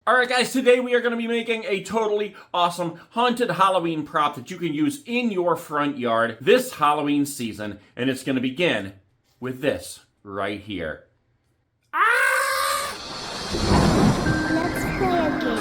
Alright guys, today we are going to be making a totally awesome haunted Halloween prop that you can use in your front yard this Halloween season. And it's going to begin with this right here. Let's play a game.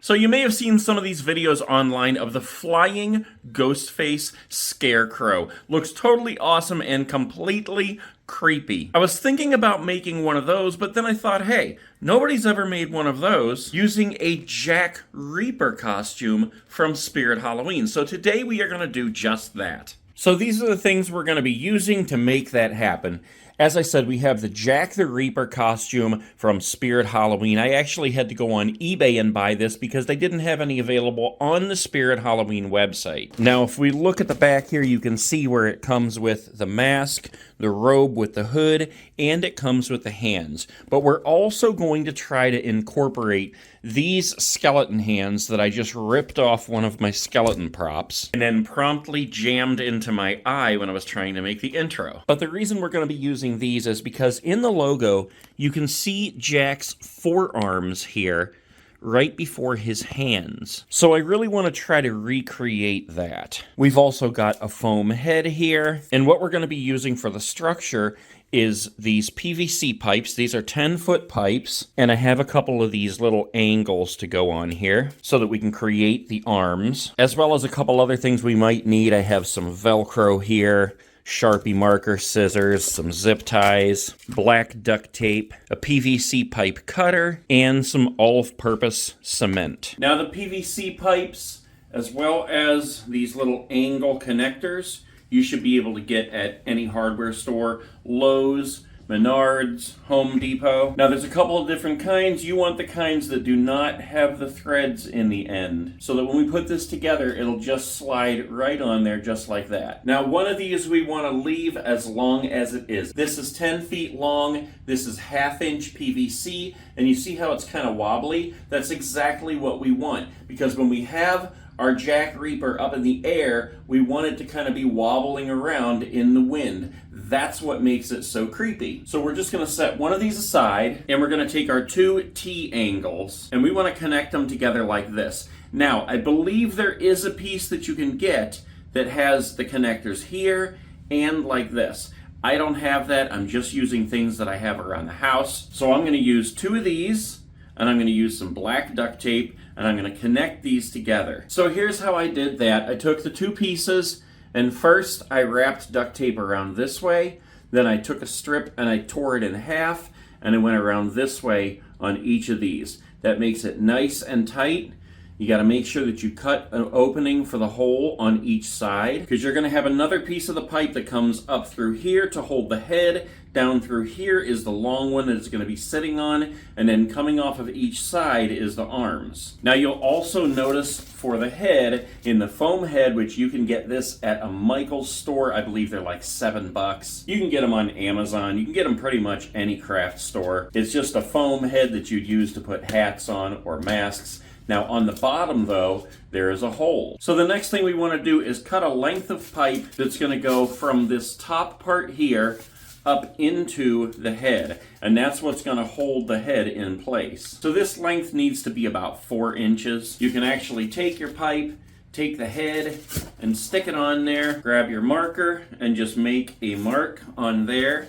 So you may have seen some of these videos online of the flying ghost face Scarecrow. Looks totally awesome and completely creepy. I was thinking about making one of those, but then I thought, hey, nobody's ever made one of those using a Jack Reaper costume from Spirit Halloween. So today we are going to do just that. So these are the things we're going to be using to make that happen. As I said, we have the Jack the Reaper costume from Spirit Halloween. I actually had to go on eBay and buy this because they didn't have any available on the Spirit Halloween website. Now, if we look at the back here, you can see where it comes with the mask, the robe with the hood, and it comes with the hands. But we're also going to try to incorporate these skeleton hands that I just ripped off one of my skeleton props and then promptly jammed into my eye when I was trying to make the intro. But the reason we're going to be using these is because in the logo, you can see Jack's forearms here right before his hands. So I really want to try to recreate that. We've also got a foam head here, and what we're going to be using for the structure is these PVC pipes. These are 10-foot pipes, and I have a couple of these little angles to go on here so that we can create the arms, as well as a couple other things we might need. I have some Velcro here, Sharpie marker, scissors, some zip ties, black duct tape, a PVC pipe cutter, and some all-purpose cement. Now the PVC pipes, as well as these little angle connectors, you should be able to get at any hardware store, Lowe's, Menards, Home Depot. Now there's a couple of different kinds. You want the kinds that do not have the threads in the end, so that when we put this together, it'll just slide right on there just like that. Now one of these we want to leave as long as it is. This is 10 feet long, this is 1/2-inch PVC, and you see how it's kind of wobbly? That's exactly what we want, because when we have our Jack Reaper up in the air, we want it to kind of be wobbling around in the wind. That's what makes it so creepy. So we're just going to set one of these aside, and we're going to take our two T angles, and we want to connect them together like this. Now, I believe there is a piece that you can get that has the connectors here and like this. I don't have that. I'm just using things that I have around the house. So I'm going to use two of these, and I'm going to use some black duct tape, and I'm going to connect these together. So here's how I did that. I took the two pieces, and first I wrapped duct tape around this way, then I took a strip and I tore it in half, and I went around this way on each of these. That makes it nice and tight. You got to make sure that you cut an opening for the hole on each side, because you're going to have another piece of the pipe that comes up through here to hold the head. Down through here is the long one that it's going to be sitting on, and then coming off of each side is the arms. Now you'll also notice for the head, in the foam head, which you can get this at a Michael's store, I believe they're like $7. You can get them on Amazon, you can get them pretty much any craft store. It's just a foam head that you'd use to put hats on or masks. Now on the bottom though, there is a hole. So the next thing we want to do is cut a length of pipe that's going to go from this top part here up into the head, and that's what's going to hold the head in place. So this length needs to be about 4 inches. You can actually take your pipe, take the head, and stick it on there. Grab your marker and just make a mark on there,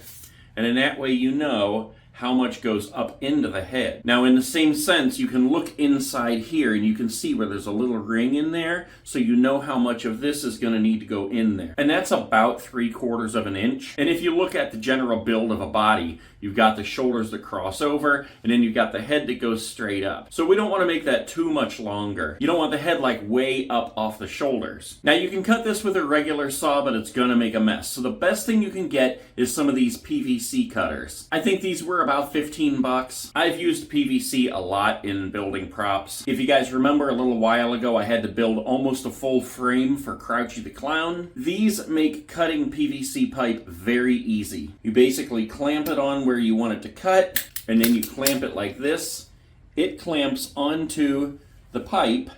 and in that way you know how much goes up into the head. Now in the same sense, you can look inside here and you can see where there's a little ring in there, so you know how much of this is going to need to go in there. And that's about 3/4 of an inch. And if you look at the general build of a body, you've got the shoulders that cross over, and then you've got the head that goes straight up. So we don't want to make that too much longer. You don't want the head like way up off the shoulders. Now you can cut this with a regular saw, but it's going to make a mess. So the best thing you can get is some of these PVC cutters. I think these were about $15. I've used PVC a lot in building props. If you guys remember, a little while ago I had to build almost a full frame for Crouchy the Clown. These make cutting PVC pipe very easy. You basically clamp it on where you want it to cut, and then you clamp it like this. It clamps onto the pipe,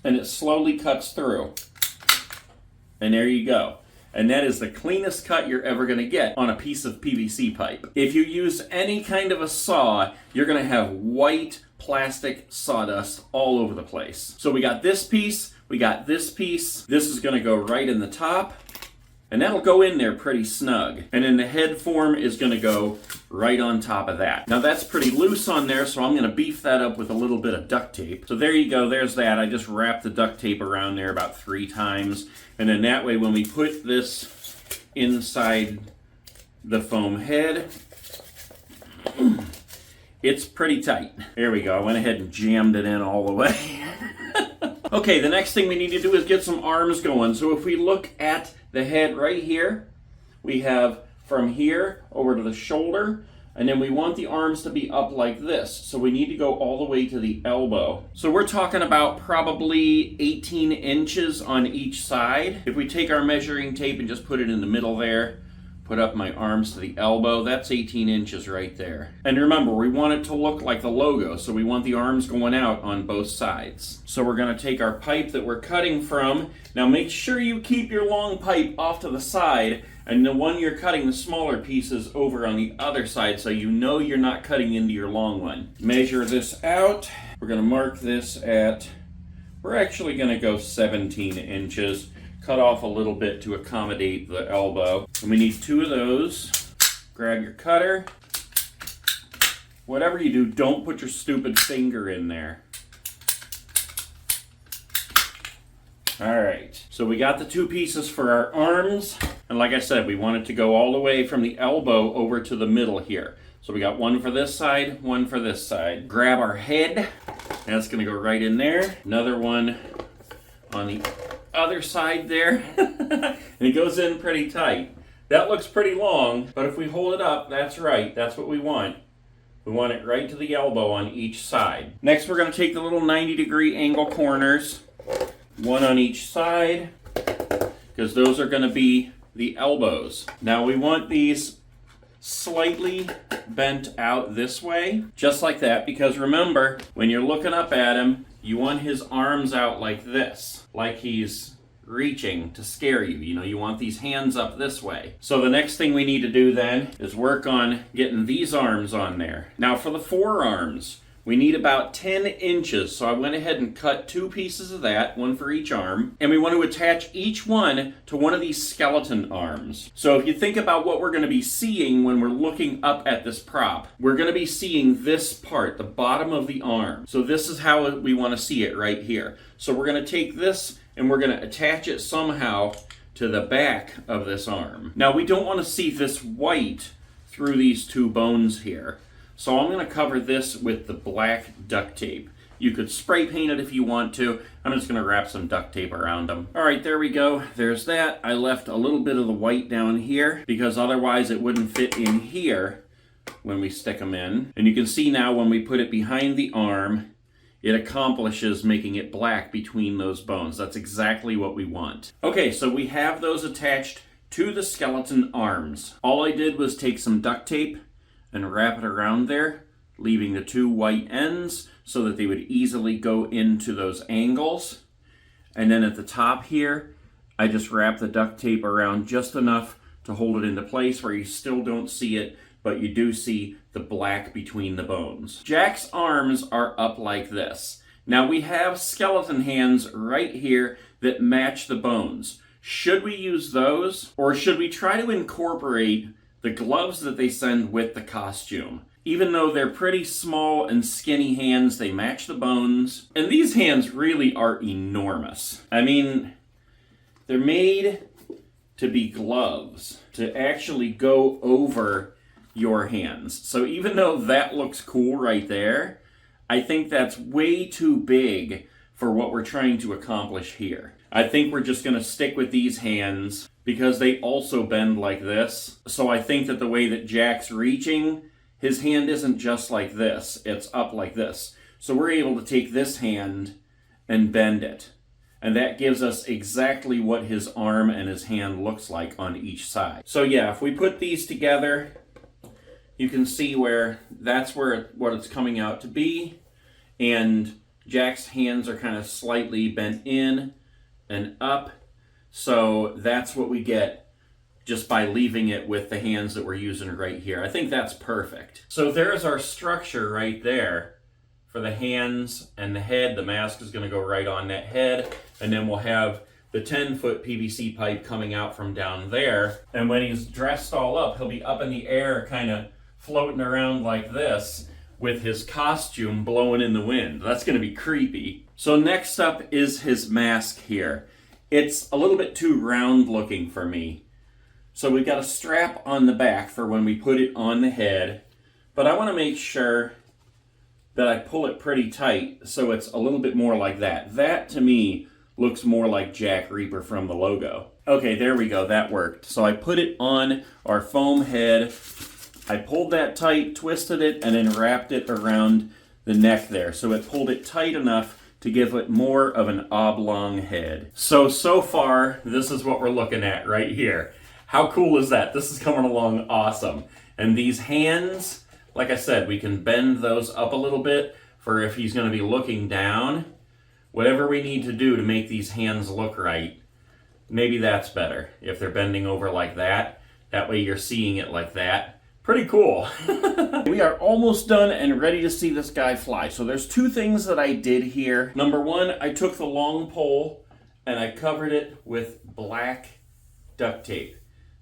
and it slowly cuts through. And there you go. And that is the cleanest cut you're ever going to get on a piece of PVC pipe. If you use any kind of a saw, you're going to have white plastic sawdust all over the place. So we got this piece, we got this piece. This is going to go right in the top, and that'll go in there pretty snug. And then the head form is going to go right on top of that. Now that's pretty loose on there, so I'm going to beef that up with a little bit of duct tape. So there you go, there's that. I just wrapped the duct tape around there about 3 times. And then that way when we put this inside the foam head, it's pretty tight. There we go, I went ahead and jammed it in all the way. Okay, the next thing we need to do is get some arms going. So if we look at the head right here, we have from here over to the shoulder, and then we want the arms to be up like this. So we need to go all the way to the elbow. So we're talking about probably 18 inches on each side. If we take our measuring tape and just put it in the middle there, put up my arms to the elbow, that's 18 inches right there. And remember, we want it to look like the logo, so we want the arms going out on both sides. So we're gonna take our pipe that we're cutting from. Now make sure you keep your long pipe off to the side, and the one you're cutting the smaller pieces over on the other side, so you know you're not cutting into your long one. Measure this out. We're gonna mark this at, we're actually gonna go 17 inches. Cut off a little bit to accommodate the elbow. And we need 2 of those. Grab your cutter. Whatever you do, don't put your stupid finger in there. Alright, so we got the 2 pieces for our arms. And like I said, we want it to go all the way from the elbow over to the middle here. So we got one for this side, one for this side. Grab our head. That's gonna go right in there. Another one on the other side there. And it goes in pretty tight. That looks pretty long, but if we hold it up, that's right. That's what we want. We want it right to the elbow on each side. Next, we're going to take the little 90-degree angle corners, one on each side, because those are going to be the elbows. Now we want these slightly bent out this way, just like that, because remember, when you're looking up at him, you want his arms out like this, like he's reaching to scare you. You know, you want these hands up this way. So the next thing we need to do then is work on getting these arms on there. Now for the forearms, we need about 10 inches. So I went ahead and cut 2 pieces of that, one for each arm. And we want to attach each one to one of these skeleton arms. So if you think about what we're going to be seeing when we're looking up at this prop, we're going to be seeing this part, the bottom of the arm. So this is how we want to see it right here. So we're going to take this and we're going to attach it somehow to the back of this arm. Now we don't want to see this white through these 2 bones here. So I'm going to cover this with the black duct tape. You could spray paint it if you want to. I'm just going to wrap some duct tape around them. All right, there we go. There's that. I left a little bit of the white down here because otherwise it wouldn't fit in here when we stick them in. And you can see now when we put it behind the arm, it accomplishes making it black between those bones. That's exactly what we want. Okay, so we have those attached to the skeleton arms. All I did was take some duct tape and wrap it around there, leaving the 2 white ends so that they would easily go into those angles. And then at the top here, I just wrap the duct tape around just enough to hold it into place where you still don't see it, but you do see the black between the bones. Jack's arms are up like this. Now we have skeleton hands right here that match the bones. Should we use those, or should we try to incorporate the gloves that they send with the costume? Even though they're pretty small and skinny hands, they match the bones. And these hands really are enormous. I mean, they're made to be gloves, to actually go over your hands. So even though that looks cool right there, I think that's way too big for what we're trying to accomplish here. I think we're just going to stick with these hands because they also bend like this. So I think that the way that Jack's reaching, his hand isn't just like this, it's up like this. So we're able to take this hand and bend it. And that gives us exactly what his arm and his hand looks like on each side. So yeah, if we put these together, you can see where that's what it's coming out to be. And Jack's hands are kind of slightly bent in and up. So that's what we get just by leaving it with the hands that we're using right here. I think that's perfect. So there's our structure right there for the hands and the head. The mask is going to go right on that head, and then we'll have the 10-foot PVC pipe coming out from down there. And when he's dressed all up, he'll be up in the air kind of floating around like this with his costume blowing in the wind. That's going to be creepy. So next up is his mask here. It's a little bit too round looking for me. So we've got a strap on the back for when we put it on the head, but I want to make sure that I pull it pretty tight so it's a little bit more like that. That to me looks more like Jack Reaper from the logo. Okay, there we go, that worked. So I put it on our foam head, I pulled that tight, twisted it, and then wrapped it around the neck there. So it pulled it tight enough to give it more of an oblong head. So far, this is what we're looking at right here. How cool is that? This is coming along awesome. And these hands, like I said, we can bend those up a little bit for if he's going to be looking down. Whatever we need to do to make these hands look right, maybe that's better if they're bending over like that. That way you're seeing it like that. Pretty cool. We are almost done and ready to see this guy fly. So there's two things that I did here. Number one, I took the long pole and I covered it with black duct tape.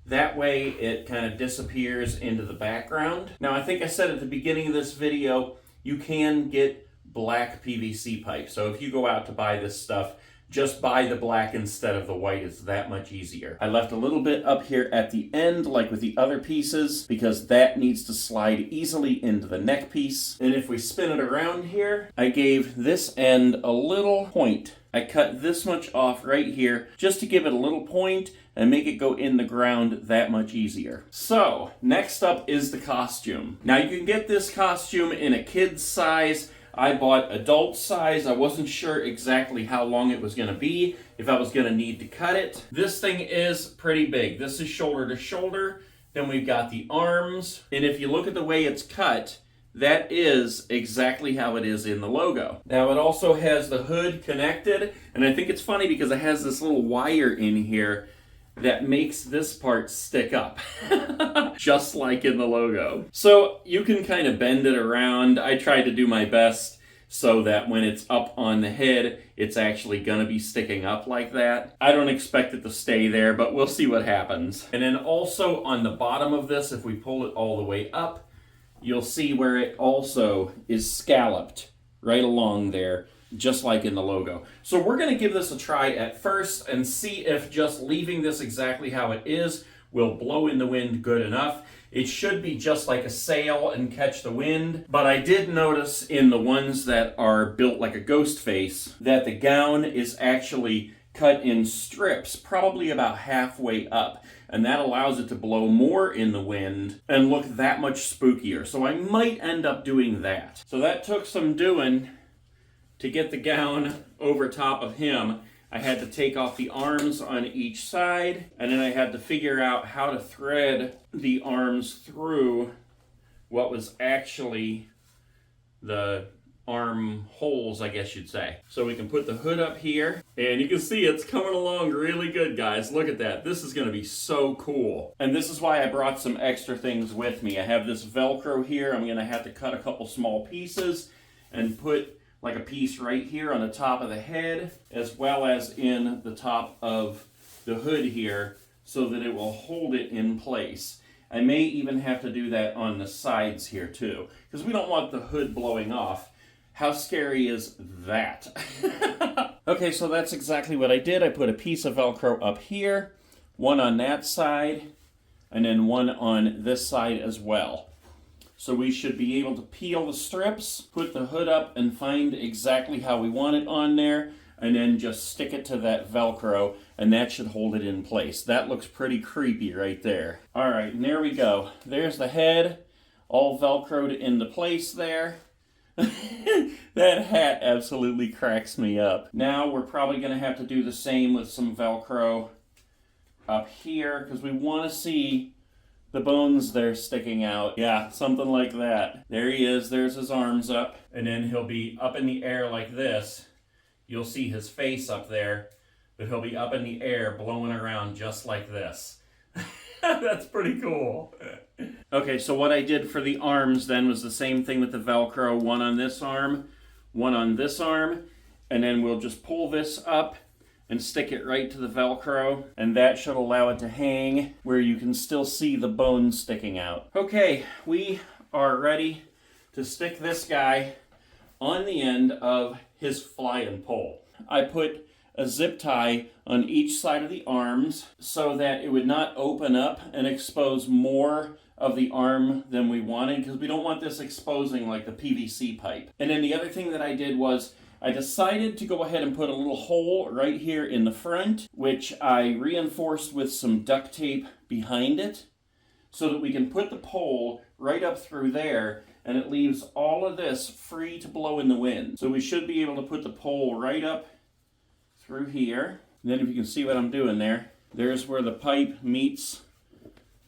That way it kind of disappears into the background. Now I think I said at the beginning of this video, you can get black PVC pipe. So if you go out to buy this stuff, just buy the black instead of the white. It's that much easier. I left a little bit up here at the end, like with the other pieces, because that needs to slide easily into the neck piece. And if we spin it around here, I gave this end a little point. I cut this much off right here just to give it a little point and make it go in the ground that much easier. So, next up is the costume. Now you can get this costume in a kid's size. I bought adult size. I wasn't sure exactly how long it was going to be, if I was going to need to cut it. This thing is pretty big. This is shoulder to shoulder. Then we've got the arms. And if you look at the way it's cut, that is exactly how it is in the logo. Now it also has the hood connected, and I think it's funny because it has this little wire in here that makes this part stick up, just like in the logo. So you can kind of bend it around. I tried to do my best so that when it's up on the head, it's actually gonna be sticking up like that. I don't expect it to stay there, but we'll see what happens. And then also on the bottom of this, if we pull it all the way up, you'll see where it also is scalloped right along there, just like in the logo. So we're going to give this a try at first and see if just leaving this exactly how it is will blow in the wind good enough. It should be just like a sail and catch the wind, but I did notice in the ones that are built like a ghost face that the gown is actually cut in strips, probably about halfway up, and that allows it to blow more in the wind and look that much spookier. So I might end up doing that. So that took some doing to get the gown over top of him. I had to take off the arms on each side, and then I had to figure out how to thread the arms through what was actually the arm holes, I guess you'd say. So we can put the hood up here, and you can see it's coming along really good, guys. Look at that. This is going to be so cool. And this is why I brought some extra things with me. I have this Velcro here. I'm going to have to cut a couple small pieces and put like a piece right here on the top of the head, as well as in the top of the hood here, so that it will hold it in place. I may even have to do that on the sides here too, because we don't want the hood blowing off. How scary is that? Okay, so that's exactly what I did. I put a piece of Velcro up here, one on that side, and then one on this side as well. So we should be able to peel the strips, put the hood up, and find exactly how we want it on there, and then just stick it to that Velcro, and that should hold it in place. That looks pretty creepy right there. All right, and there we go. There's the head, all Velcroed into place there. That hat absolutely cracks me up. Now we're probably going to have to do the same with some Velcro up here, because we want to see the bones there sticking out. Yeah, something like that. There he is. There's his arms up. And then he'll be up in the air like this. You'll see his face up there. but he'll be up in the air blowing around just like this. That's pretty cool. Okay, so what I did for the arms then was the same thing with the Velcro. One on this arm, one on this arm, and then we'll just pull this up and stick it right to the Velcro, and that should allow it to hang where you can still see the bones sticking out. Okay, we are ready to stick this guy on the end of his flying pole. I put a zip tie on each side of the arms so that it would not open up and expose more of the arm than we wanted, because we don't want this exposing like the PVC pipe. And then the other thing that I did was I decided to go ahead and put a little hole right here in the front, which I reinforced with some duct tape behind it so that we can put the pole right up through there, and it leaves all of this free to blow in the wind. So we should be able to put the pole right up through here. And then if you can see what I'm doing there, there's where the pipe meets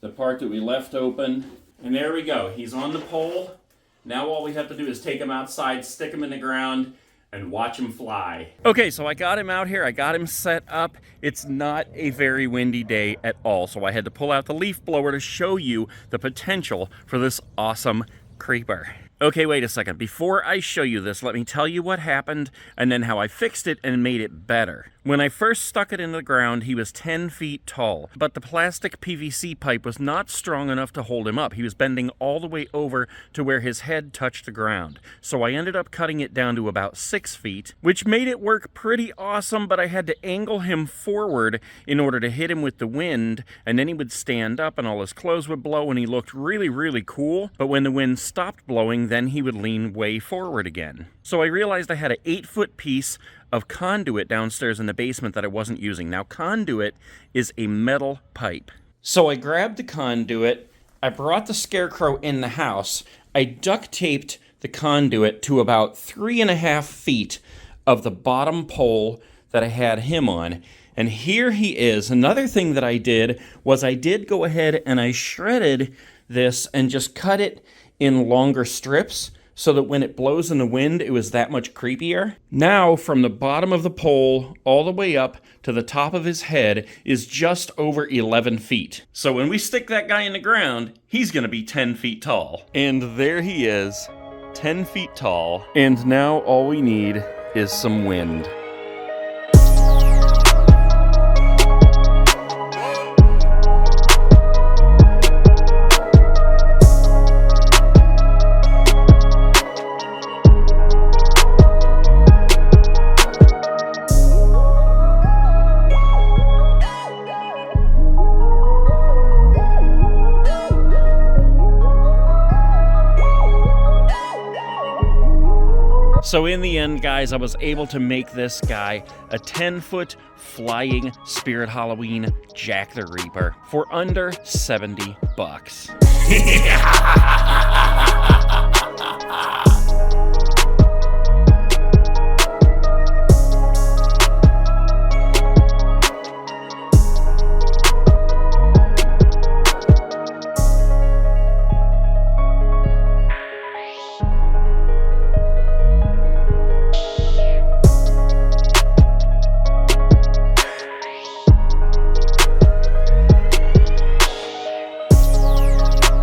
the part that we left open. And there we go. He's on the pole. Now all we have to do is take him outside, stick him in the ground, and watch him fly. Okay, so I got him out here. I got him set up. It's not a very windy day at all, so I had to pull out the leaf blower to show you the potential for this awesome creeper. Okay, wait a second. Before I show you this, let me tell you what happened and then how I fixed it and made it better. When I first stuck it in the ground, he was 10 feet tall, but the plastic PVC pipe was not strong enough to hold him up. He was bending all the way over to where his head touched the ground. So I ended up cutting it down to about 6 feet, which made it work pretty awesome, but I had to angle him forward in order to hit him with the wind, and then he would stand up and all his clothes would blow, and he looked really, really cool. But when the wind stopped blowing, then he would lean way forward again. So I realized I had an 8-foot piece of conduit downstairs in the basement that I wasn't using. Now, conduit is a metal pipe. So I grabbed the conduit, I brought the Scarecrow in the house, I duct taped the conduit to about 3.5 feet of the bottom pole that I had him on. And here he is. Another thing that I did was I did go ahead and I shredded this and just cut it in longer strips, so that when it blows in the wind, it was that much creepier. Now, from the bottom of the pole all the way up to the top of his head is just over 11 feet. So when we stick that guy in the ground, he's gonna be 10 feet tall. And there he is, 10 feet tall. And now all we need is some wind. So in the end, guys, I was able to make this guy a 10-foot flying Spirit Halloween Jack the Reaper for under $70.